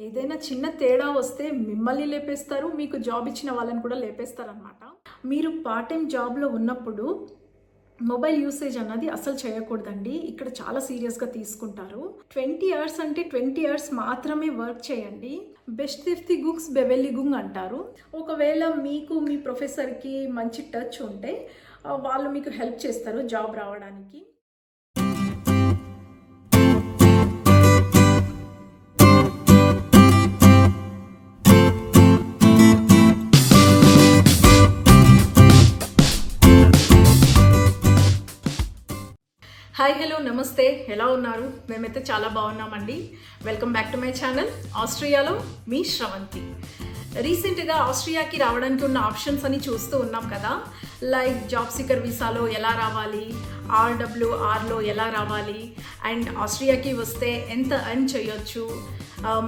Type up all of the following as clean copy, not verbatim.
ఏదైనా చిన్న తేడా వస్తే మిమ్మల్ని లేపేస్తారు, మీకు జాబ్ ఇచ్చిన వాళ్ళని కూడా లేపేస్తారనమాట. మీరు పార్ట్ టైం జాబ్లో ఉన్నప్పుడు మొబైల్ యూసేజ్ అన్నది అసలు చేయకూడదండి. ఇక్కడ చాలా సీరియస్గా తీసుకుంటారు. 20 అవర్స్ అంటే 20 అవర్స్ మాత్రమే వర్క్ చేయండి. బెస్ట్ దిఫ్ ది గుక్స్ బెవెల్లి గుంగ్ అంటారు. ఒకవేళ మీకు మీ ప్రొఫెసర్కి మంచి టచ్ ఉంటే వాళ్ళు మీకు హెల్ప్ చేస్తారు జాబ్ రావడానికి. హాయ్, హలో, నమస్తే. ఎలా ఉన్నారు? మేమైతే చాలా బాగున్నామండి. Welcome back to my channel. ఆస్ట్రియాలో మీ శ్రవంతి. రీసెంట్గా ఆస్ట్రియాకి రావడానికి ఉన్న ఆప్షన్స్ అని చూస్తూ ఉన్నాం కదా. లైక్ జాబ్ సీకర్ వీసాలో ఎలా రావాలి, RWRలో ఎలా రావాలి, అండ్ ఆస్ట్రియాకి వస్తే ఎంత ఎర్న్ చేయొచ్చు,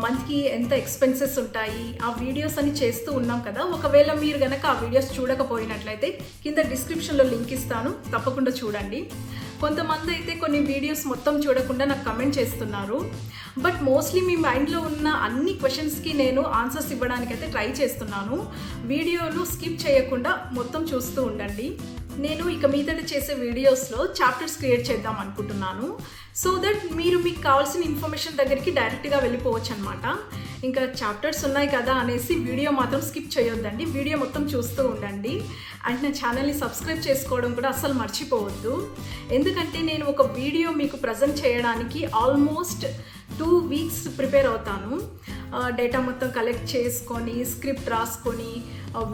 మంత్కి ఎంత ఎక్స్పెన్సెస్ ఉంటాయి, ఆ వీడియోస్ అని చేస్తూ ఉన్నాం కదా. ఒకవేళ మీరు కనుక ఆ వీడియోస్ చూడకపోయినట్లయితే కింద డిస్క్రిప్షన్లో లింక్ ఇస్తాను, తప్పకుండా చూడండి. కొంతమంది అయితే కొన్ని వీడియోస్ మొత్తం చూడకుండా నాకు కమెంట్ చేస్తున్నారు. బట్ మోస్ట్లీ మీ మైండ్లో ఉన్న అన్ని క్వశ్చన్స్కి నేను ఆన్సర్స్ ఇవ్వడానికైతే ట్రై చేస్తున్నాను. వీడియోను స్కిప్ చేయకుండా మొత్తం చూస్తూ ఉండండి. నేను ఇక మీదట చేసే వీడియోస్లో చాప్టర్స్ క్రియేట్ చేద్దాం అనుకుంటున్నాను. సో దట్ మీరు మీకు కావాల్సిన ఇన్ఫర్మేషన్ దగ్గరికి డైరెక్ట్గా వెళ్ళిపోవచ్చు అనమాట. ఇంకా చాప్టర్స్ ఉన్నాయి కదా అనేసి వీడియో మాత్రం స్కిప్ చేయొద్దండి. వీడియో మొత్తం చూస్తూ ఉండండి. అండ్ నా ఛానల్ని సబ్స్క్రైబ్ చేసుకోవడం కూడా అస్సలు మర్చిపోవద్దు. ఎందుకంటే నేను ఒక వీడియో మీకు ప్రజెంట్ చేయడానికి ఆల్మోస్ట్ 2 వీక్స్ ప్రిపేర్ అవుతాను. డేటా మొత్తం కలెక్ట్ చేసుకొని, స్క్రిప్ట్ రాసుకొని,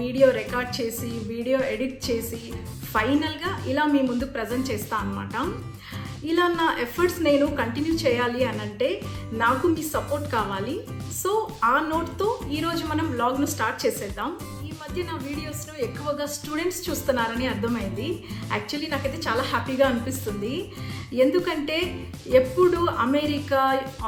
వీడియో రికార్డ్ చేసి, వీడియో ఎడిట్ చేసి, ఫైనల్గా ఇలా మీ ముందుకు ప్రజెంట్ చేస్తాను అనమాట. ఇలా నా ఎఫర్ట్స్ నేను కంటిన్యూ చేయాలి అని అంటే నాకు మీ సపోర్ట్ కావాలి. సో ఆ నోట్తో ఈరోజు మనం వ్లాగ్ను స్టార్ట్ చేసేద్దాం. ఈ మధ్య నా వీడియోస్ను ఎక్కువగా స్టూడెంట్స్ చూస్తున్నారని అర్థమైంది. యాక్చువల్లీ నాకైతే చాలా హ్యాపీగా అనిపిస్తుంది. ఎందుకంటే ఎప్పుడు అమెరికా,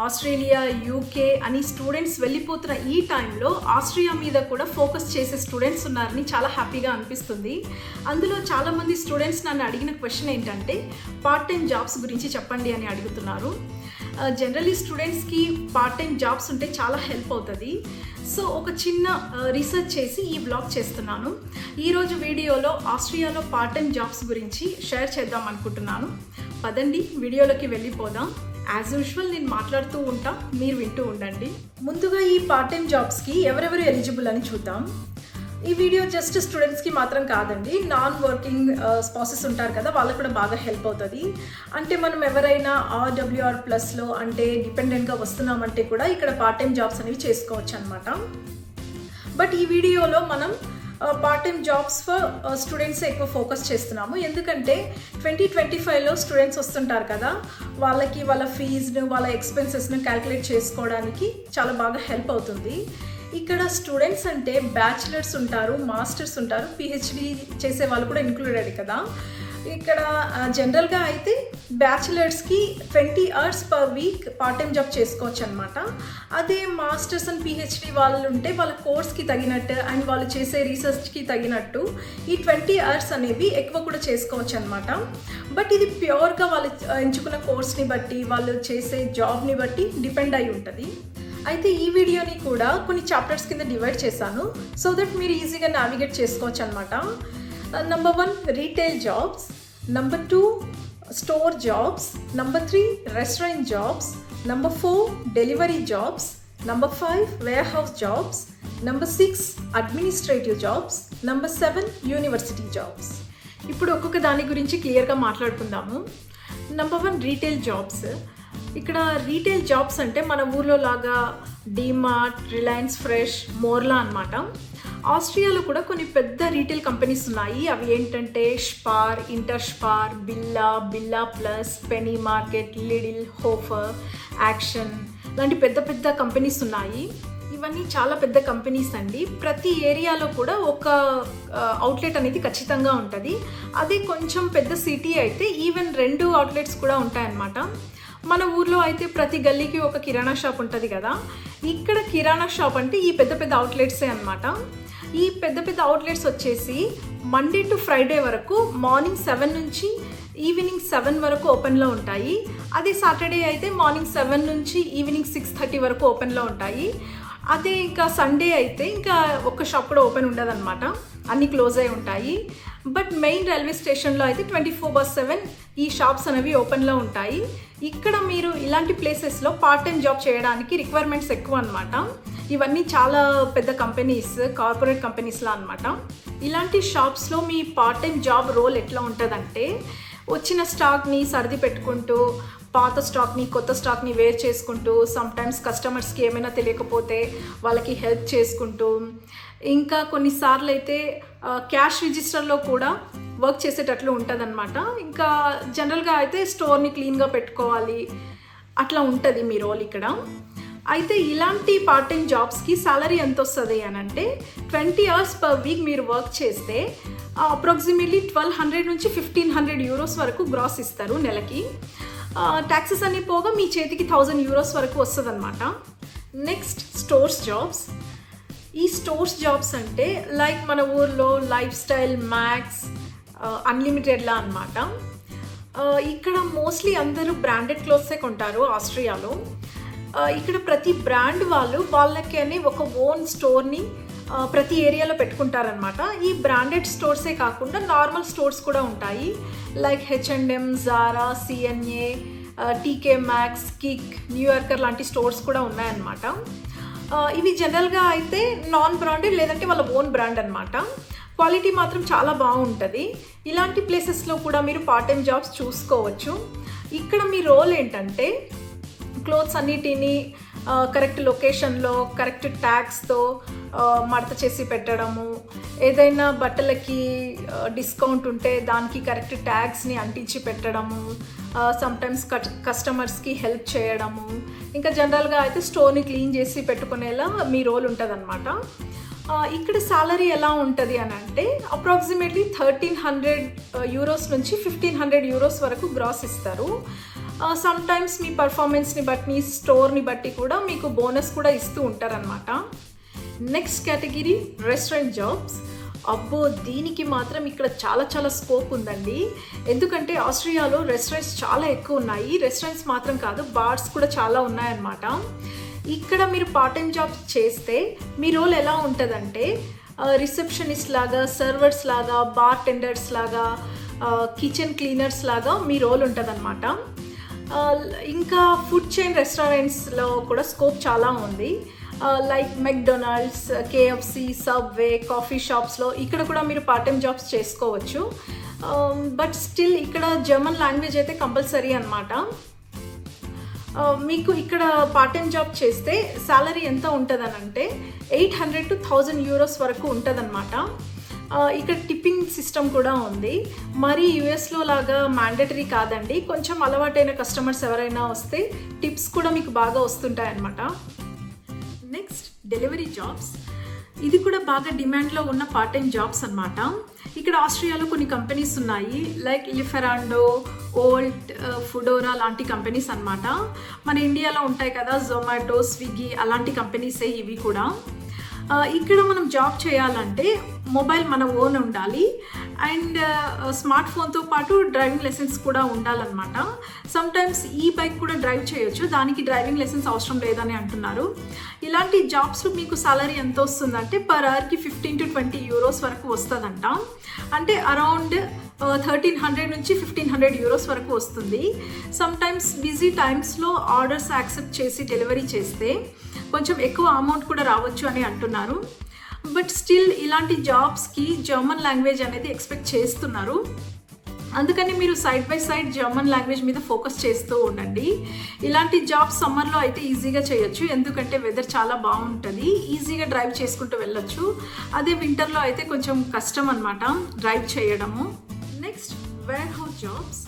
ఆస్ట్రేలియా, UK అని స్టూడెంట్స్ వెళ్ళిపోతున్న ఈ టైంలో ఆస్ట్రియా మీద కూడా ఫోకస్ చేసే స్టూడెంట్స్ ఉన్నారని చాలా హ్యాపీగా అనిపిస్తుంది. అందులో చాలామంది స్టూడెంట్స్ నన్ను అడిగిన క్వశ్చన్ ఏంటంటే పార్ట్ టైం జాబ్స్ గురించి చెప్పండి అని అడుగుతున్నారు. జనరలీ స్టూడెంట్స్కి పార్ట్ టైం జాబ్స్ ఉంటే చాలా హెల్ప్ అవుతుంది. సో ఒక చిన్న రీసెర్చ్ చేసి ఈ బ్లాగ్ చేస్తున్నాను. ఈరోజు వీడియోలో ఆస్ట్రియాలో పార్ట్ టైం జాబ్స్ గురించి షేర్ చేద్దాం అనుకుంటున్నాను. పదండి వీడియోలోకి వెళ్ళిపోదాం. యాజ్ యూజువల్ నేను మాట్లాడుతూ ఉంటా, మీరు వింటూ ఉండండి. ముందుగా ఈ పార్ట్ టైం జాబ్స్కి ఎవరెవరు ఎలిజిబుల్ అని చూద్దాం. ఈ వీడియో జస్ట్ స్టూడెంట్స్కి మాత్రం కాదండి, నాన్ వర్కింగ్ స్పౌసెస్ ఉంటారు కదా, వాళ్ళకు కూడా బాగా హెల్ప్ అవుతుంది. అంటే మనం ఎవరైనా RWR+లో అంటే డిపెండెంట్గా వస్తున్నామంటే కూడా ఇక్కడ పార్ట్ టైం జాబ్స్ అనేవి చేసుకోవచ్చు అనమాట. బట్ ఈ వీడియోలో మనం part time jobs for students ఎక్కువ ఫోకస్ చేస్తున్నాము. ఎందుకంటే 2025లో స్టూడెంట్స్ వస్తుంటారు కదా, వాళ్ళకి వాళ్ళ ఫీజును, వాళ్ళ ఎక్స్పెన్సెస్ను క్యాల్కులేట్ చేసుకోవడానికి చాలా బాగా హెల్ప్ అవుతుంది. ఇక్కడ స్టూడెంట్స్ అంటే బ్యాచిలర్స్ ఉంటారు, మాస్టర్స్ ఉంటారు, PhD చేసే వాళ్ళు కూడా ఇంక్లూడెడ్ కదా. ఇక్కడ జనరల్గా అయితే బ్యాచిలర్స్కి 20 hours per week part time job చేసుకోవచ్చు అనమాట. అదే మాస్టర్స్ అండ్ PhD వాళ్ళు ఉంటే వాళ్ళ కోర్స్కి తగినట్టు అండ్ వాళ్ళు చేసే రీసెర్చ్కి తగినట్టు ఈ 20 అవర్స్ అనేవి ఎక్కువ కూడా చేసుకోవచ్చు అనమాట. బట్ ఇది ప్యూర్గా వాళ్ళు ఎంచుకున్న కోర్స్ని బట్టి, వాళ్ళు చేసే జాబ్ని బట్టి డిపెండ్ అయి ఉంటుంది. అయితే ఈ వీడియోని కూడా కొన్ని చాప్టర్స్ కింద డివైడ్ చేశాను, సో దట్ మీరు ఈజీగా నావిగేట్ చేసుకోవచ్చు అనమాట. Number 1 retail jobs, number 2 store jobs, number 3 restaurant jobs, number 4 delivery jobs, number 5 warehouse jobs, number 6 administrative jobs, number 7 university jobs. ఇప్పుడు ఒక్కొక్క దాని గురించి క్లియర్గా మాట్లాడుకుందాము. Number 1 retail jobs. ఇక్కడ రీటైల్ జాబ్స్ అంటే మన ఊర్లో లాగా డిమార్ట్, రిలయన్స్ ఫ్రెష్, మోర్లా అనమాట. ఆస్ట్రియాలో కూడా కొన్ని పెద్ద రీటైల్ కంపెనీస్ ఉన్నాయి. అవి ఏంటంటే Spar, Interspar, Billa Plus, Penny Market, Lidl, Hofer, Action లాంటి పెద్ద పెద్ద కంపెనీస్ ఉన్నాయి. ఇవన్నీ చాలా పెద్ద కంపెనీస్ అండి. ప్రతి ఏరియాలో కూడా ఒక అవుట్లెట్ అనేది ఖచ్చితంగా ఉంటుంది. అది కొంచెం పెద్ద సిటీ అయితే ఈవెన్ 2 అవుట్లెట్స్ కూడా ఉంటాయన్నమాట. మన ఊర్లో అయితే ప్రతి గల్లీకి ఒక కిరాణా షాప్ ఉంటుంది కదా. ఇక్కడ కిరాణా షాప్ అంటే ఈ పెద్ద పెద్ద అవుట్లెట్సే అనమాట. ఈ పెద్ద పెద్ద అవుట్లెట్స్ వచ్చేసి మండే టు ఫ్రైడే వరకు మార్నింగ్ 7 నుంచి ఈవినింగ్ 7 వరకు ఓపెన్లో ఉంటాయి. అదే సాటర్డే అయితే మార్నింగ్ 7 నుంచి ఈవినింగ్ 6:30 వరకు ఓపెన్లో ఉంటాయి. అదే ఇంకా సండే అయితే ఇంకా ఒక్క షాప్ కూడా ఓపెన్ ఉండదన్నమాట, అన్నీ క్లోజ్ అయి ఉంటాయి. బట్ మెయిన్ రైల్వే స్టేషన్లో అయితే 24/7 ఈ షాప్స్ అనేవి ఓపెన్లో ఉంటాయి. ఇక్కడ మీరు ఇలాంటి ప్లేసెస్లో పార్ట్ టైం జాబ్ చేయడానికి రిక్వైర్మెంట్స్ ఎక్కువ అనమాట. ఇవన్నీ చాలా పెద్ద కంపెనీస్, కార్పొరేట్ కంపెనీస్లా అనమాట. ఇలాంటి షాప్స్లో మీ పార్ట్ టైం జాబ్ రోల్ ఎట్లా ఉంటుందంటే, వచ్చిన స్టాక్ని సర్ది పెట్టుకుంటూ, పాత స్టాక్ని కొత్త స్టాక్ని వేర్ చేసుకుంటూ, సమ్టైమ్స్ కస్టమర్స్కి ఏమైనా తెలియకపోతే వాళ్ళకి హెల్ప్ చేసుకుంటూ, ఇంకా కొన్నిసార్లు అయితే క్యాష్ రిజిస్టర్లో కూడా వర్క్ చేసేటట్లు ఉంటుందన్నమాట. ఇంకా జనరల్గా అయితే స్టోర్ని క్లీన్గా పెట్టుకోవాలి, అట్లా ఉంటుంది మీ రోల్ ఇక్కడ. అయితే ఇలాంటి పార్ట్ టైం జాబ్స్కి సాలరీ ఎంత వస్తుంది అని అంటే 20 hours పర్ వీక్ మీరు వర్క్ చేస్తే అప్రాక్సిమేట్లీ 1200 నుంచి 1500 euros వరకు గ్రాస్ ఇస్తారు నెలకి. ట్యాక్సెస్ అన్ని పోగా మీ చేతికి 1000 euros వరకు వస్తుంది అనమాట. Next stores jobs. ఈ స్టోర్స్ జాబ్స్ అంటే లైక్ మన ఊర్లో లైఫ్ స్టైల్, మ్యాక్స్, అన్లిమిటెడ్లా అనమాట. ఇక్కడ మోస్ట్లీ అందరూ బ్రాండెడ్ క్లోత్సే కొంటారు ఆస్ట్రియాలో. ఇక్కడ ప్రతి బ్రాండ్ వాళ్ళకి అని ఒక ఓన్ స్టోర్ని ప్రతి ఏరియాలో పెట్టుకుంటారనమాట. ఈ బ్రాండెడ్ స్టోర్సే కాకుండా నార్మల్ స్టోర్స్ కూడా ఉంటాయి, like H&M, Zara, CNA, TK Maxx, kick, New Yorker లాంటి స్టోర్స్ కూడా ఉన్నాయన్నమాట. ఇవి జనరల్గా అయితే నాన్ బ్రాండెడ్ లేదంటే వాళ్ళ ఓన్ బ్రాండ్ అనమాట. క్వాలిటీ మాత్రం చాలా బాగుంటుంది. ఇలాంటి ప్లేసెస్లో కూడా మీరు పార్ట్ టైం జాబ్స్ చూసుకోవచ్చు. ఇక్కడ మీ రోల్ ఏంటంటే క్లోత్స్ అన్నిటినీ కరెక్ట్ లొకేషన్లో కరెక్ట్ ట్యాగ్స్తో మడత చేసి పెట్టడము, ఏదైనా బట్టలకి డిస్కౌంట్ ఉంటే దానికి కరెక్ట్ ట్యాగ్స్ని అంటించి పెట్టడము, సమ్టైమ్స్ కస్టమర్స్కి హెల్ప్ చేయడము, ఇంకా జనరల్గా అయితే స్టోర్ని క్లీన్ చేసి పెట్టుకునేలా మీ రోల్ ఉంటుంది. ఇక్కడ సాలరీ ఎలా ఉంటుంది అని అంటే అప్రాక్సిమేట్లీ 1300 euros నుంచి 1500 euros వరకు గ్రాస్ ఇస్తారు. సమ్టైమ్స్ మీ పర్ఫార్మెన్స్ని బట్టి, స్టోర్ని బట్టి కూడా మీకు బోనస్ కూడా ఇస్తూ ఉంటారనమాట. Next category restaurant jobs. అబ్బో, దీనికి మాత్రం ఇక్కడ చాలా స్కోప్ ఉందండి. ఎందుకంటే ఆస్ట్రియాలో రెస్టారెంట్స్ చాలా ఎక్కువ ఉన్నాయి. రెస్టారెంట్స్ మాత్రం కాదు, బార్స్ కూడా చాలా ఉన్నాయన్నమాట. ఇక్కడ మీరు పార్ట్ టైం జాబ్ చేస్తే మీ రోల్ ఎలా ఉంటుందంటే రిసెప్షనిస్ట్ లాగా, సర్వర్స్ లాగా, బార్ టెండర్స్ లాగా, కిచెన్ క్లీనర్స్ లాగా మీ రోల్ ఉంటుందన్నమాట. ఇంకా ఫుడ్ చైన్ రెస్టారెంట్స్లో కూడా స్కోప్ చాలా ఉంది, like McDonald's, KFC, subway, coffee షాప్స్లో ఇక్కడ కూడా మీరు పార్ట్ టైం జాబ్స్ చేసుకోవచ్చు. బట్ స్టిల్ ఇక్కడ జర్మన్ లాంగ్వేజ్ అయితే కంపల్సరీ అనమాట. మీకు ఇక్కడ పార్ట్ టైం జాబ్ చేస్తే సాలరీ ఎంత ఉంటుందనంటే 800 to 1000 euros వరకు ఉంటుందన్నమాట. ఇక్కడ టిప్పింగ్ సిస్టమ్ కూడా ఉంది. మరి యూఎస్లో లాగా మ్యాండేటరీ కాదండి, కొంచెం అలవాటైన కస్టమర్స్ ఎవరైనా వస్తే టిప్స్ కూడా మీకు బాగా వస్తుంటాయన్నమాట. Next delivery jobs. ఇది కూడా బాగా డిమాండ్లో ఉన్న పార్ట్ టైం జాబ్స్ అనమాట. ఇక్కడ ఆస్ట్రియాలో కొన్ని కంపెనీస్ ఉన్నాయి, లైక్ లిఫెరాండో, ఓల్ట్, ఫుడోరా లాంటి కంపెనీస్ అనమాట. మన ఇండియాలో ఉంటాయి కదా జొమాటో, స్విగ్గీ అలాంటి కంపెనీసే ఇవి కూడా. ఇక్కడ మనం జాబ్ చేయాలంటే మొబైల్ మన ఓన్ ఉండాలి అండ్ స్మార్ట్ ఫోన్తో పాటు డ్రైవింగ్ లైసెన్స్ కూడా ఉండాలన్నమాట. సమ్టైమ్స్ ఈ బైక్ కూడా డ్రైవ్ చేయొచ్చు, దానికి డ్రైవింగ్ లైసెన్స్ అవసరం లేదని అంటున్నారు. ఇలాంటి జాబ్స్లో మీకు సాలరీ ఎంత వస్తుందంటే పర్ అవర్కి 15 to 20 euros వరకు వస్తుందంట. అంటే అరౌండ్ 1300 నుంచి 1500 euros వరకు వస్తుంది. సమ్టైమ్స్ బిజీ టైమ్స్లో ఆర్డర్స్ యాక్సెప్ట్ చేసి డెలివరీ చేస్తే కొంచెం ఎక్కువ అమౌంట్ కూడా రావచ్చు అని అంటున్నారు. బట్ స్టిల్ ఇలాంటి జాబ్స్కి జర్మన్ లాంగ్వేజ్ అనేది ఎక్స్పెక్ట్ చేస్తున్నారు. అందుకని మీరు side by side German language మీద ఫోకస్ చేస్తూ ఉండండి. ఇలాంటి జాబ్స్ సమ్మర్లో అయితే ఈజీగా చేయొచ్చు, ఎందుకంటే వెదర్ చాలా బాగుంటుంది, ఈజీగా డ్రైవ్ చేసుకుంటూ వెళ్ళొచ్చు. అదే వింటర్లో అయితే కొంచెం కష్టం అనమాట డ్రైవ్ చేయడము. Next warehouse jobs.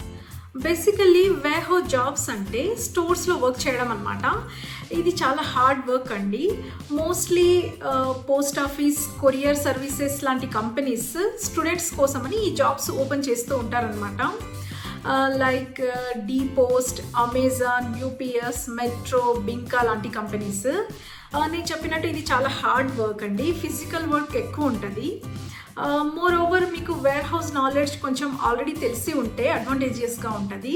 Basically warehouse jobs అంటే స్టోర్స్లో వర్క్ చేయడం అనమాట. ఇది చాలా హార్డ్ వర్క్ అండి. Mostly post office, courier services లాంటి కంపెనీస్ స్టూడెంట్స్ కోసమని ఈ జాబ్స్ ఓపెన్ చేస్తూ ఉంటారనమాట. Like the Post, Amazon, UPS, Metro, బింకా లాంటి కంపెనీస్. నేను చెప్పినట్టు ఇది చాలా హార్డ్ వర్క్ అండి, ఫిజికల్ వర్క్ ఎక్కువ ఉంటుంది. మోర్ ఓవర్ మీకు వేర్ హౌస్ నాలెడ్జ్ కొంచెం ఆల్రెడీ తెలిసి ఉంటే అడ్వాంటేజియస్గా ఉంటుంది.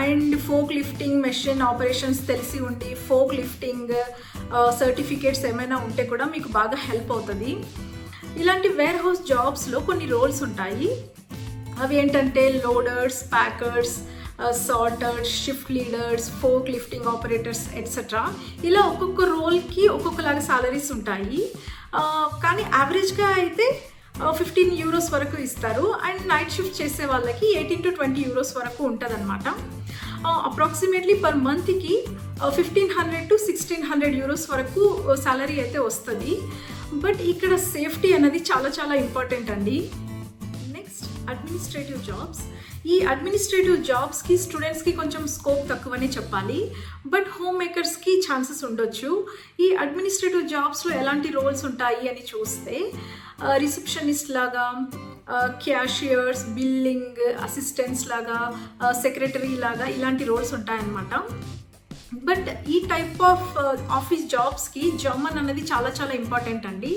And folk lifting machine operations తెలిసి ఉండి ఫోక్ లిఫ్టింగ్ సర్టిఫికేట్స్ ఏమైనా ఉంటే కూడా మీకు బాగా హెల్ప్ అవుతుంది. ఇలాంటి వేర్ హౌస్ జాబ్స్లో కొన్ని రోల్స్ ఉంటాయి. అవి ఏంటంటే loaders, packers, sorters, shift leaders, fork lifting operators etcetera. ఇలా ఒక్కొక్క రోల్కి ఒక్కొక్కలాగా సాలరీస్ ఉంటాయి. కానీ యావరేజ్గా అయితే 15 euros వరకు ఇస్తారు. అండ్ నైట్ షిఫ్ట్ చేసే వాళ్ళకి 18 to 20 euros వరకు ఉంటుంది అనమాట. అప్రాక్సిమేట్లీ పర్ మంత్కి 1500 to 1600 euros వరకు సాలరీ అయితే వస్తుంది. బట్ ఇక్కడ సేఫ్టీ అనేది చాలా చాలా ఇంపార్టెంట్ అండి. Next administrative jobs. ఈ అడ్మినిస్ట్రేటివ్ జాబ్స్కి స్టూడెంట్స్కి కొంచెం స్కోప్ తక్కువనే చెప్పాలి, బట్ హోమ్ మేకర్స్కి ఛాన్సెస్ ఉండొచ్చు. ఈ అడ్మినిస్ట్రేటివ్ జాబ్స్లో ఎలాంటి రోల్స్ ఉంటాయి అని చూస్తే రిసెప్షనిస్ట్ లాగా, క్యాషియర్స్, బిల్లింగ్ అసిస్టెంట్స్ లాగా, సెక్రటరీ లాగా ఇలాంటి రోల్స్ ఉంటాయన్నమాట. బట్ ఈ టైప్ ఆఫ్ ఆఫీస్ జాబ్స్కి జర్మన్ అనేది చాలా చాలా ఇంపార్టెంట్ అండి.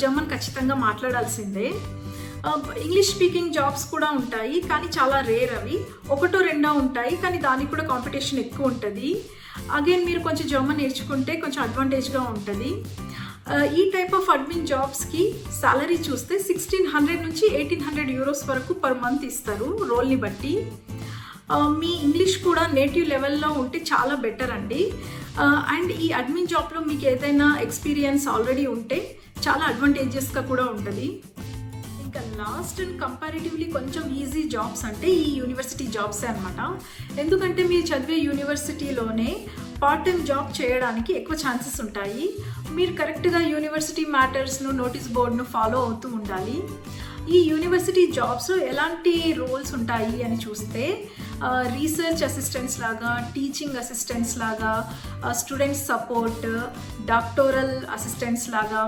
జర్మన్ ఖచ్చితంగా మాట్లాడాల్సిందే. ఇంగ్లీష్ స్పీకింగ్ జాబ్స్ కూడా ఉంటాయి, కానీ చాలా రేర్. అవి ఒకటో రెండో ఉంటాయి, కానీ దానికి కూడా కాంపిటీషన్ ఎక్కువ ఉంటుంది. అగైన్ మీరు కొంచెం జర్మన్ నేర్చుకుంటే కొంచెం అడ్వాంటేజ్గా ఉంటుంది. ఈ టైప్ ఆఫ్ అడ్మిన్ జాబ్స్కి సాలరీ చూస్తే 1600 నుంచి 1800 euros వరకు పర్ మంత్ ఇస్తారు రోల్ని బట్టి. మీ ఇంగ్లీష్ కూడా నేటివ్ లెవెల్లో ఉంటే చాలా బెటర్ అండి. అండ్ ఈ అడ్మిన్ జాబ్లో మీకు ఏదైనా ఎక్స్పీరియన్స్ ఆల్రెడీ ఉంటే చాలా అడ్వాంటేజెస్గా కూడా ఉంటుంది. ఇంకా లాస్ట్ అండ్ కంపారిటివ్లీ కొంచెం ఈజీ జాబ్స్ అంటే ఈ యూనివర్సిటీ జాబ్సే అనమాట. ఎందుకంటే మీరు చదివే యూనివర్సిటీలోనే పార్ట్ టైం జాబ్ చేయడానికి ఎక్కువ ఛాన్సెస్ ఉంటాయి. మీరు కరెక్ట్గా యూనివర్సిటీ మ్యాటర్స్ను, నోటీస్ బోర్డును ఫాలో అవుతూ ఉండాలి. ఈ యూనివర్సిటీ జాబ్స్లో ఎలాంటి రోల్స్ ఉంటాయి అని చూస్తే రీసెర్చ్ అసిస్టెంట్స్ లాగా, టీచింగ్ అసిస్టెంట్స్ లాగా, స్టూడెంట్ సపోర్ట్, డాక్టోరల్ అసిస్టెంట్స్ లాగా,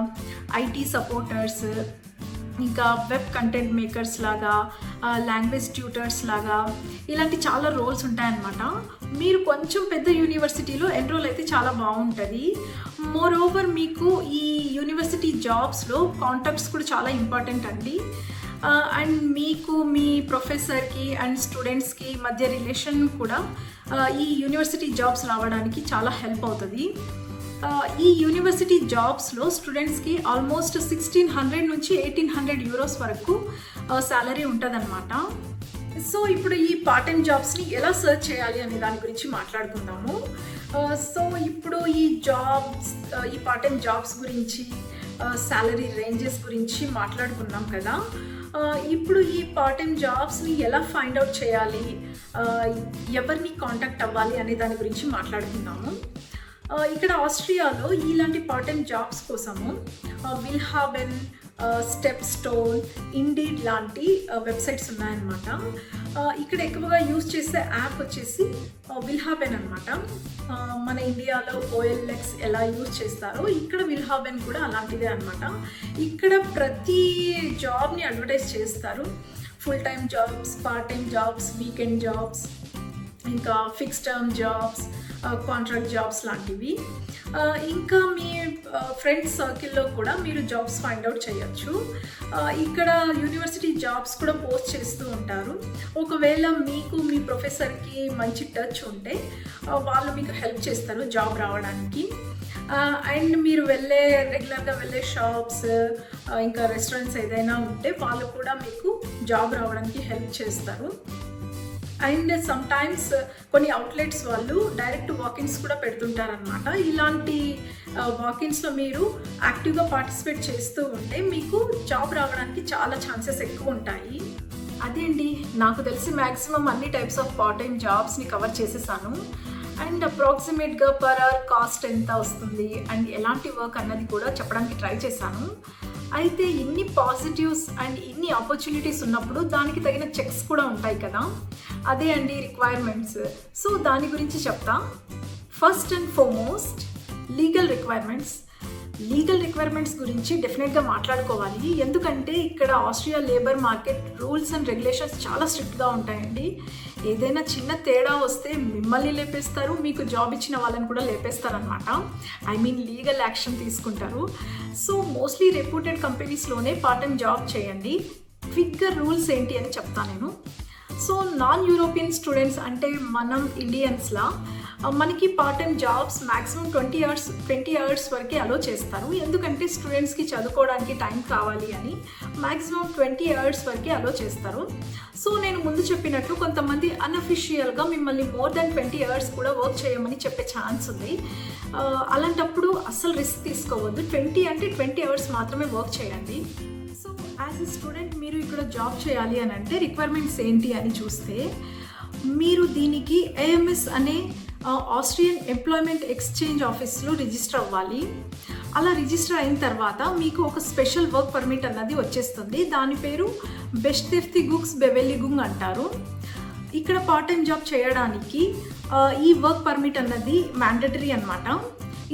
ఐటీ సపోర్టర్స్, ఇంకా వెబ్ కంటెంట్ మేకర్స్ లాగా, లాంగ్వేజ్ ట్యూటర్స్ లాగా ఇలాంటి చాలా రోల్స్ ఉంటాయన్నమాట. మీరు కొంచెం పెద్ద యూనివర్సిటీలో ఎన్రోల్ అయితే చాలా బాగుంటుంది. మోర్ ఓవర్ మీకు ఈ యూనివర్సిటీ జాబ్స్లో కాంటాక్ట్స్ కూడా చాలా ఇంపార్టెంట్ అండి. అండ్ మీకు మీ ప్రొఫెసర్కి అండ్ స్టూడెంట్స్కి మధ్య రిలేషన్ కూడా ఈ యూనివర్సిటీ జాబ్స్ రావడానికి చాలా హెల్ప్ అవుతుంది. ఈ యూనివర్సిటీ జాబ్స్లో స్టూడెంట్స్కి ఆల్మోస్ట్ 1600 నుంచి 1800 euros వరకు సాలరీ ఉంటుందన్నమాట. సో ఇప్పుడు ఈ పార్ట్ టైం జాబ్స్ని ఎలా సర్చ్ చేయాలి అనే దాని గురించి మాట్లాడుకుందాము. సో ఇప్పుడు ఈ పార్ట్ టైం జాబ్స్ గురించి, సాలరీ రేంజెస్ గురించి మాట్లాడుకున్నాం కదా. ఇప్పుడు ఈ పార్ట్ టైం జాబ్స్ని ఎలా ఫైండ్ అవుట్ చేయాలి, ఎవరిని కాంటాక్ట్ అవ్వాలి అనే దాని గురించి మాట్లాడుకుందాము. ఇక్కడ ఆస్ట్రియాలో ఇలాంటి పార్ట్ టైం జాబ్స్ కోసము విల్హాబెన్, స్టెప్ స్టోన్, ఇండీడ్ లాంటి వెబ్సైట్స్ ఉన్నాయన్నమాట. ఇక్కడ ఎక్కువగా యూజ్ చేసే యాప్ వచ్చేసి విల్హాబెన్ అనమాట. మన ఇండియాలో OLX ఎలా యూజ్ చేస్తారో ఇక్కడ విల్హాబెన్ కూడా అలాంటిదే అనమాట. ఇక్కడ ప్రతి జాబ్ని అడ్వర్టైజ్ చేస్తారు. Full time jobs, part time jobs, weekend jobs, ఇంకా fixed term jobs, contract jobs లాంటివి. ఇంకా మీ ఫ్రెండ్స్ సర్కిల్లో కూడా మీరు జాబ్స్ ఫైండ్ అవుట్ చేయొచ్చు. ఇక్కడ యూనివర్సిటీ జాబ్స్ కూడా పోస్ట్ చేస్తూ ఉంటారు. ఒకవేళ మీకు మీ ప్రొఫెసర్కి మంచి టచ్ ఉంటే వాళ్ళు మీకు హెల్ప్ చేస్తారు జాబ్ రావడానికి. అండ్ మీరు రెగ్యులర్గా వెళ్ళే షాప్స్, ఇంకా రెస్టారెంట్స్ ఏదైనా ఉంటే వాళ్ళు కూడా మీకు జాబ్ రావడానికి హెల్ప్ చేస్తారు. అండ్ సమ్టైమ్స్ కొన్ని అవుట్లెట్స్ వాళ్ళు డైరెక్ట్ వాకిన్స్ కూడా పెడుతుంటారనమాట. ఇలాంటి వాకిన్స్లో మీరు యాక్టివ్గా పార్టిసిపేట్ చేస్తూ ఉంటే మీకు జాబ్ రావడానికి చాలా ఛాన్సెస్ ఎక్కువ ఉంటాయి. అదే అండి, నాకు తెలిసి మ్యాక్సిమం అన్ని టైప్స్ ఆఫ్ పార్ట్ టైం జాబ్స్ని కవర్ చేసేసాను. అండ్ అప్రాక్సిమేట్గా పర్ అవర్ కాస్ట్ ఎంత వస్తుంది అండ్ ఎలాంటి వర్క్ అన్నది కూడా చెప్పడానికి ట్రై చేశాను. అయితే ఇన్ని పాజిటివ్స్ అండ్ ఇన్ని ఆపర్చునిటీస్ ఉన్నప్పుడు దానికి తగిన చెక్స్ కూడా ఉంటాయి కదా, అదే అండి రిక్వైర్మెంట్స్. సో దాని గురించి చెప్తా. First and foremost legal requirements. Legal requirements గురించి డెఫినెట్గా మాట్లాడుకోవాలి. ఎందుకంటే ఇక్కడ Austria labour market rules and regulations చాలా స్ట్రిక్ట్గా ఉంటాయండి. ఏదైనా చిన్న తేడా వస్తే మిమ్మల్ని లేపేస్తారు, మీకు జాబ్ ఇచ్చిన వాళ్ళని కూడా లేపేస్తారనమాట. లీగల్ యాక్షన్ తీసుకుంటారు. సో మోస్ట్లీ రెప్యూటెడ్ కంపెనీస్లోనే పార్ట్ టైం జాబ్ చేయండి. క్విక్గా రూల్స్ ఏంటి అని చెప్తాను నేను. సో నాన్ యూరోపియన్ స్టూడెంట్స్ అంటే మనం ఇండియన్స్లా మనకి part time jobs maximum 20 hours వరకే అలో చేస్తారు. ఎందుకంటే స్టూడెంట్స్కి చదువుకోవడానికి టైం కావాలి అని మ్యాక్సిమం 20 అవర్స్ వరకే అలో చేస్తారు. సో నేను ముందు చెప్పినట్లు కొంతమంది అన్అఫిషియల్గా మిమ్మల్ని మోర్ దాన్ 20 అవర్స్ కూడా వర్క్ చేయమని చెప్పే ఛాన్స్ ఉంది. అలాంటప్పుడు అస్సలు రిస్క్ తీసుకోవద్దు. 20 అవర్స్ మాత్రమే వర్క్ చేయండి. సో యాజ్ ఎ స్టూడెంట్ మీరు ఇక్కడ జాబ్ చేయాలి అని అంటే రిక్వైర్మెంట్స్ ఏంటి అని చూస్తే, మీరు దీనికి AMS అనే ఆస్ట్రియన్ ఎంప్లాయ్మెంట్ ఎక్స్చేంజ్ ఆఫీస్లో రిజిస్టర్ అవ్వాలి. అలా రిజిస్టర్ అయిన తర్వాత మీకు ఒక స్పెషల్ వర్క్ పర్మిట్ అన్నది వచ్చేస్తుంది. దాని పేరు బెస్టెఫ్తిగుక్స్ బెవెలిగుంగ్ అంటారు. ఇక్కడ పార్ట్ టైం జాబ్ చేయడానికి ఈ వర్క్ పర్మిట్ అన్నది మ్యాండటరీ అనమాట.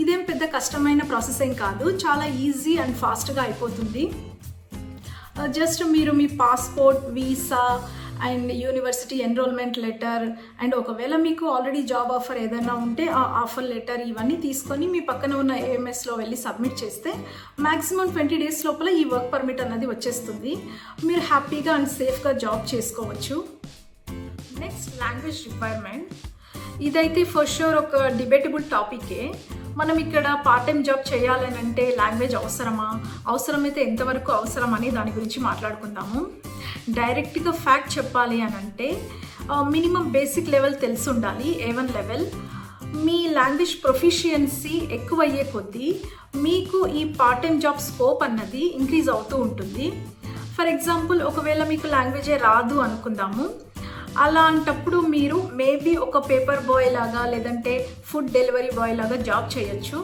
ఇదేం పెద్ద కష్టమైన ప్రాసెస్ ఏం కాదు, చాలా ఈజీ అండ్ ఫాస్ట్గా అయిపోతుంది. జస్ట్ మీరు మీ passport, visa and university enrolment letter and ఒకవేళ మీకు ఆల్రెడీ జాబ్ ఆఫర్ ఏదైనా ఉంటే ఆ ఆఫర్ లెటర్ ఇవన్నీ తీసుకొని మీ పక్కన ఉన్న AMSలో వెళ్ళి సబ్మిట్ చేస్తే మ్యాక్సిమం 20 days లోపల ఈ వర్క్ పర్మిట్ అన్నది వచ్చేస్తుంది. మీరు హ్యాపీగా అండ్ సేఫ్గా జాబ్ చేసుకోవచ్చు. Next language requirement. ఇదైతే ఫర్ షూర్ ఒక డిబేటబుల్ టాపికే. మనం ఇక్కడ పార్ట్ టైం జాబ్ చేయాలని అంటే లాంగ్వేజ్ అవసరమా, అవసరమైతే ఎంతవరకు అవసరం అని దాని గురించి మాట్లాడుకుందాము. డైరెక్ట్గా ఫ్యాక్ట్ చెప్పాలి అని అంటే మినిమం బేసిక్ లెవెల్ తెలిసి ఉండాలి, A1 లెవెల్. మీ లాంగ్వేజ్ ప్రొఫిషియన్సీ ఎక్కువ అయ్యే కొద్దీ మీకు ఈ పార్ట్ టైం జాబ్ స్కోప్ అన్నది ఇంక్రీజ్ అవుతూ ఉంటుంది. ఫర్ ఎగ్జాంపుల్ ఒకవేళ మీకు లాంగ్వేజే రాదు అనుకుందాము, అలాంటప్పుడు మీరు మేబీ ఒక పేపర్ బాయ్ లాగా లేదంటే ఫుడ్ డెలివరీ బాయ్ లాగా జాబ్ చేయొచ్చు.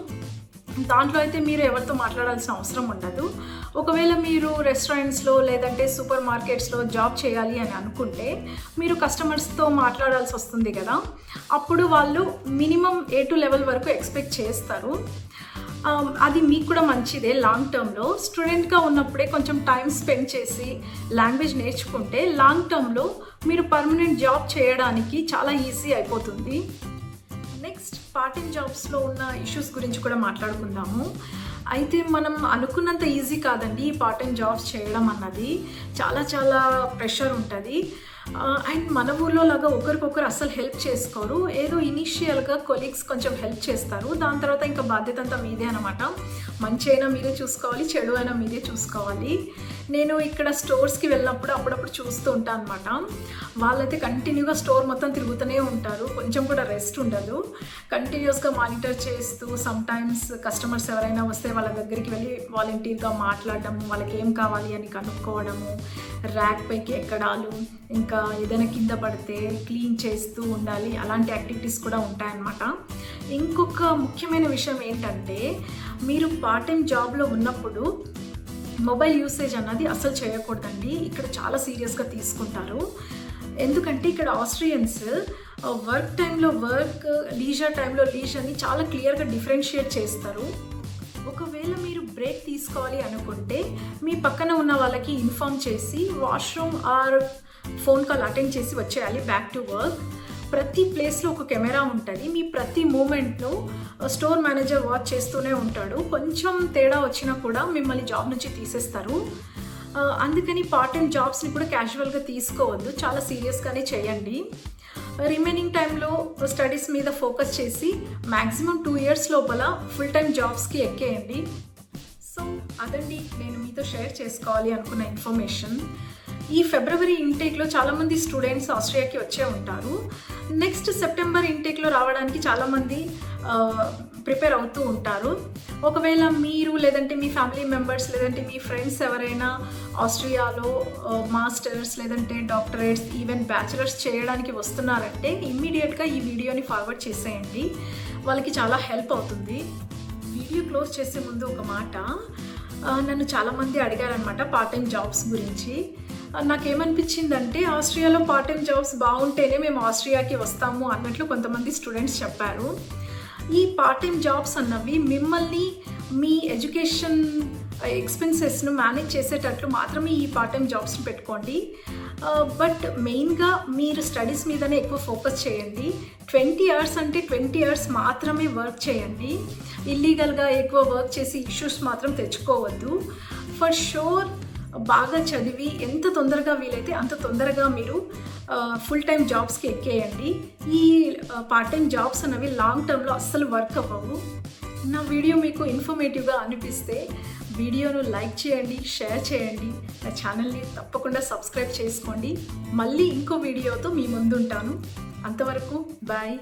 దాంట్లో అయితే మీరు ఎవరితో మాట్లాడాల్సిన అవసరం ఉండదు. ఒకవేళ మీరు రెస్టారెంట్స్లో లేదంటే సూపర్ మార్కెట్స్లో జాబ్ చేయాలి అని అనుకుంటే మీరు కస్టమర్స్తో మాట్లాడాల్సి వస్తుంది కదా, అప్పుడు వాళ్ళు మినిమం A2 లెవెల్ వరకు ఎక్స్పెక్ట్ చేస్తారు. అది మీకు కూడా మంచిదే. లాంగ్ టర్మ్లో స్టూడెంట్గా ఉన్నప్పుడే కొంచెం టైం స్పెండ్ చేసి లాంగ్వేజ్ నేర్చుకుంటే లాంగ్ టర్మ్లో మీరు పర్మనెంట్ జాబ్ చేయడానికి చాలా ఈజీ అయిపోతుంది. నెక్స్ట్ పార్ట్ టైం జాబ్స్లో ఉన్న ఇష్యూస్ గురించి కూడా మాట్లాడుకుందాము. అయితే మనం అనుకున్నంత ఈజీ కాదండి ఈ పార్ట్ టైం జాబ్స్ చేయడం అన్నది. చాలా చాలా ప్రెషర్ ఉంటుంది. అండ్ మన ఊళ్ళో లాగా ఒకరికొకరు అస్సలు హెల్ప్ చేసుకోరు. ఏదో ఇనీషియల్గా కొలీగ్స్ కొంచెం హెల్ప్ చేస్తారు, దాని తర్వాత ఇంకా బాధ్యత అంతా మీదే అనమాట. మంచి అయినా మీరే చూసుకోవాలి, చెడు అయినా మీరే చూసుకోవాలి. నేను ఇక్కడ స్టోర్స్కి వెళ్ళినప్పుడు అప్పుడప్పుడు చూస్తూ ఉంటాను అనమాట. వాళ్ళైతే కంటిన్యూగా స్టోర్ మొత్తం తిరుగుతూనే ఉంటారు, కొంచెం కూడా రెస్ట్ ఉండదు. కంటిన్యూస్గా మానిటర్ చేస్తూ సమ్టైమ్స్ కస్టమర్స్ ఎవరైనా వస్తే వాళ్ళ దగ్గరికి వెళ్ళి వాలంటీర్గా మాట్లాడటము, వాళ్ళకి ఏం కావాలి అని కనుక్కోవడము, ర్యాక్ పైకి ఎక్కడాలు, ఇంకా ఏదైనా కింద పడితే క్లీన్ చేస్తూ ఉండాలి. అలాంటి యాక్టివిటీస్ కూడా ఉంటాయన్నమాట. ఇంకొక ముఖ్యమైన విషయం ఏంటంటే, మీరు పార్ట్ టైం జాబ్లో ఉన్నప్పుడు మొబైల్ యూసేజ్ అన్నది అసలు చేయకూడదండి. ఇక్కడ చాలా సీరియస్గా తీసుకుంటారు. ఎందుకంటే ఇక్కడ ఆస్ట్రియన్స్ వర్క్ టైంలో వర్క్, లీజర్ టైంలో లీజర్ని చాలా క్లియర్గా డిఫరెన్షియేట్ చేస్తారు. ఒకవేళ మీరు బ్రేక్ తీసుకోవాలి అనుకుంటే మీ పక్కన ఉన్న వాళ్ళకి ఇన్ఫార్మ్ చేసి washroom or phone call attend చేసి వచ్చేయాలి బ్యాక్ టు వర్క్. ప్రతి ప్లేస్లో ఒక కెమెరా ఉంటుంది. మీ ప్రతి మూమెంట్ను స్టోర్ మేనేజర్ వాచ్ చేస్తూనే ఉంటాడు. కొంచెం తేడా వచ్చినా కూడా మిమ్మల్ని జాబ్ నుంచి తీసేస్తారు. అందుకని పార్ట్ టైం జాబ్స్ని కూడా క్యాజువల్గా తీసుకోవద్దు, చాలా సీరియస్గానే చేయండి. రిమైనింగ్ టైంలో స్టడీస్ మీద ఫోకస్ చేసి మ్యాక్సిమం 2 years లోపల ఫుల్ టైం జాబ్స్కి ఎక్కేయండి. సో అదండి నేను మీతో షేర్ చేసుకోవాలి అనుకున్న ఇన్ఫర్మేషన్. ఈ ఫిబ్రవరి ఇంటేక్లో చాలామంది స్టూడెంట్స్ ఆస్ట్రియాకి వచ్చే ఉంటారు. నెక్స్ట్ సెప్టెంబర్ ఇంటేక్లో రావడానికి చాలామంది ప్రిపేర్ అవుతూ ఉంటారు. ఒకవేళ మీరు లేదంటే మీ ఫ్యామిలీ మెంబర్స్ లేదంటే మీ ఫ్రెండ్స్ ఎవరైనా ఆస్ట్రియాలో మాస్టర్స్ లేదంటే డాక్టరేట్స్ ఈవెన్ బ్యాచిలర్స్ చేయడానికి వస్తున్నారంటే ఇమ్మీడియట్గా ఈ వీడియోని ఫార్వర్డ్ చేసేయండి, వాళ్ళకి చాలా హెల్ప్ అవుతుంది. వీడియో క్లోజ్ చేసే ముందు ఒక మాట, నన్ను చాలామంది అడిగారనమాట పార్ట్ టైం జాబ్స్ గురించి. నాకేమనిపించిందంటే ఆస్ట్రియాలో పార్ట్ టైం జాబ్స్ బాగుంటేనే మేము ఆస్ట్రియాకి వస్తాము అన్నట్లు కొంతమంది స్టూడెంట్స్ చెప్పారు. ఈ పార్ట్ టైం జాబ్స్ అన్నవి మిమ్మల్ని మీ ఎడ్యుకేషన్ ఎడ్యుకేషన్ ఎక్స్పెన్సెస్ను మేనేజ్ చేసేటట్లు మాత్రమే ఈ పార్ట్ టైం జాబ్స్ని పెట్టుకోండి. బట్ మెయిన్గా మీరు స్టడీస్ మీదనే ఎక్కువ ఫోకస్ చేయండి. 20 అవర్స్ అంటే 20 అవర్స్ మాత్రమే వర్క్ చేయండి. ఇల్లీగల్గా ఎక్కువ వర్క్ చేసి ఇష్యూస్ మాత్రం తెచ్చుకోవద్దు. ఫర్ షూర్ బాగా చదివి ఎంత తొందరగా వీలైతే అంత తొందరగా మీరు ఫుల్ టైం జాబ్స్కి ఎక్కేయండి. ఈ పార్ట్ టైం జాబ్స్ అనేవి లాంగ్ టర్మ్లో అస్సలు వర్క్ అవ్వవు. నా వీడియో మీకు ఇన్ఫర్మేటివ్గా అనిపిస్తే వీడియోను లైక్ చేయండి, షేర్ చేయండి, నా ఛానల్ని తప్పకుండా సబ్స్క్రైబ్ చేసుకోండి. మళ్ళీ ఇంకో వీడియోతో మీ ముందుంటాను. అంతవరకు బాయ్.